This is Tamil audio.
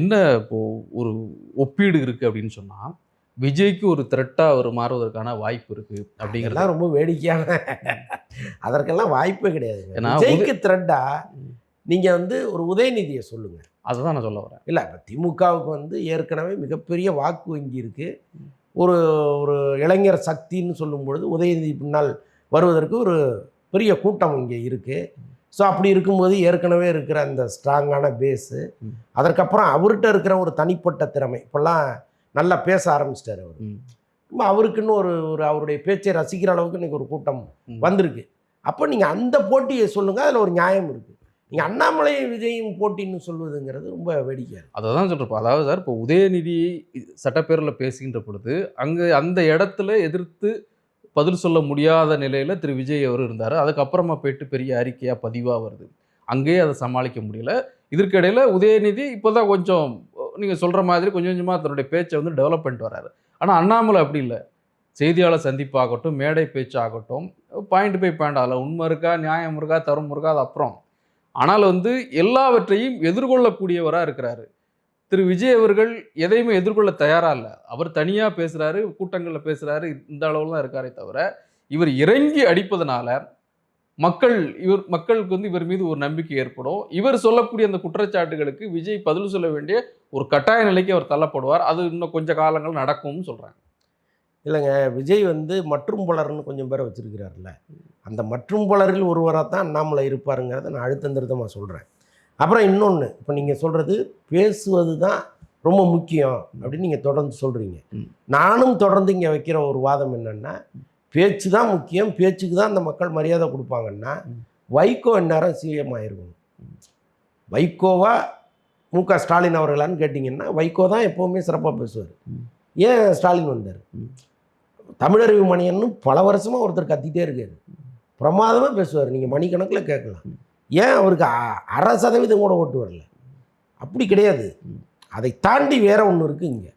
என்ன இப்போ ஒரு ஒப்பீடு இருக்கு அப்படின்னு சொன்னா, விஜய்க்கு ஒரு த்ரெட்டா அவர் மாறுவதற்கான வாய்ப்பு இருக்கு அப்படிங்கிறது. அதெல்லாம் ரொம்ப வேடிக்கையான அதற்கெல்லாம் வாய்ப்பே கிடையாதுங்க. ஏன்னா விஜய்க்கு த்ரெட்டா நீங்கள் ஒரு உதயநிதியை சொல்லுங்கள். அதுதான் நான் சொல்ல வரேன். இல்லை, இப்போ திமுகவுக்கு ஏற்கனவே மிகப்பெரிய வாக்கு வங்கி இருக்குது. ஒரு ஒரு இளைஞர் சக்தின்னு சொல்லும் பொழுது உதயநிதி பின்னால் வருவதற்கு ஒரு பெரிய கூட்டம் இங்கே இருக்குது. ஸோ அப்படி இருக்கும்போது ஏற்கனவே இருக்கிற அந்த ஸ்ட்ராங்கான பேஸு, அதற்கப்புறம் அவர்கிட்ட இருக்கிற ஒரு தனிப்பட்ட திறமை, இப்போல்லாம் நல்லா பேச ஆரம்பிச்சிட்டார் அவர். அவருக்குன்னு ஒரு ஒரு அவருடைய பேச்சை ரசிக்கிற அளவுக்கு இன்றைக்கி ஒரு கூட்டம் வந்திருக்கு. அப்போ நீங்கள் அந்த போட்டியை சொல்லுங்கள், அதில் ஒரு நியாயம் இருக்குது. நீங்கள் அண்ணாமலையும் விஜயும் போட்டின்னு சொல்வதுங்கிறது ரொம்ப வேடிக்கை. அதை தான் சொல்கிறப்போ, அதாவது சார், இப்போ உதயநிதி சட்டப்பேரவையில் பேசுகின்ற பொழுது அங்கே அந்த இடத்துல எதிர்த்து பதில் சொல்ல முடியாத நிலையில் திரு விஜய் அவர் இருந்தார். அதுக்கப்புறமா போயிட்டு பெரிய அறிக்கையாக பதிவாக வருது. அங்கேயே அதை சமாளிக்க முடியல. இதற்கிடையில் உதயநிதி இப்போ தான் கொஞ்சம் நீங்கள் சொல்கிற மாதிரி கொஞ்சம் கொஞ்சமாக தன்னுடைய பேச்சை டெவலப் பண்ணிட்டு வர்றாரு. ஆனால் அண்ணாமலை அப்படி இல்லை. செய்தியாளர் சந்திப்பாகட்டும், மேடை பேச்சாகட்டும், பாயிண்ட் பை பாயிண்ட், அதில் உண்மை இருக்கா, நியாயம் இருக்கா, தரம் இருக்கா, அது அப்புறம். ஆனால் எல்லாவற்றையும் எதிர்கொள்ளக்கூடியவராக இருக்கிறாரு. திரு விஜய் அவர்கள் எதையுமே எதிர்கொள்ள தயாராக இல்லை. அவர் தனியாக பேசுகிறாரு, கூட்டங்களில் பேசுகிறாரு, இந்த அளவில் தான் இருக்காரே தவிர, இவர் இறங்கி அடிப்பதனால மக்களுக்கு இவர் மீது ஒரு நம்பிக்கை ஏற்படும். இவர் சொல்லக்கூடிய அந்த குற்றச்சாட்டுகளுக்கு விஜய் பதில் சொல்ல வேண்டிய ஒரு கட்டாய நிலைக்கு அவர் தள்ளப்படுவார். அது இன்னும் கொஞ்சம் காலங்கள் நடக்கும்னு சொல்கிறாங்க. இல்லைங்க, விஜய் மற்றும் பலர்னு கொஞ்சம் பேரை வச்சுருக்கிறார்ல, அந்த மற்றும் பலரில் ஒருவராக தான் அண்ணாமலை இருப்பாருங்கிறத நான் அழுத்தம் திருத்தமாக சொல்கிறேன். அப்புறம் இன்னொன்று, இப்போ நீங்கள் சொல்கிறது பேசுவது தான் ரொம்ப முக்கியம் அப்படின்னு நீங்கள் தொடர்ந்து சொல்கிறீங்க. நானும் தொடர்ந்து இங்கே வைக்கிற ஒரு வாதம் என்னென்னா, பேச்சு தான் முக்கியம், பேச்சுக்கு தான் அந்த மக்கள் மரியாதை கொடுப்பாங்கன்னா, வைகோ இந்நேரம் சிஎம் ஆயிருக்கணும். வைகோவா முக ஸ்டாலின் அவர்களான்னு கேட்டிங்கன்னா, வைகோ தான் எப்போவுமே சிறப்பாக பேசுவார். ஏன் ஸ்டாலின் வந்தார்? தமிழறிவு மணியன்னு பல வருஷமாக ஒருத்தர் கத்திகிட்டே இருக்கார், பிரமாதமாக பேசுவார், நீங்கள் மணிக்கணக்கில் கேட்கலாம். ஏன் அவருக்கு 0.5% கூட ஓட்டு வரல? அப்படி கிடையாது. அதை தாண்டி வேற ஒன்று இருக்குது இங்கே.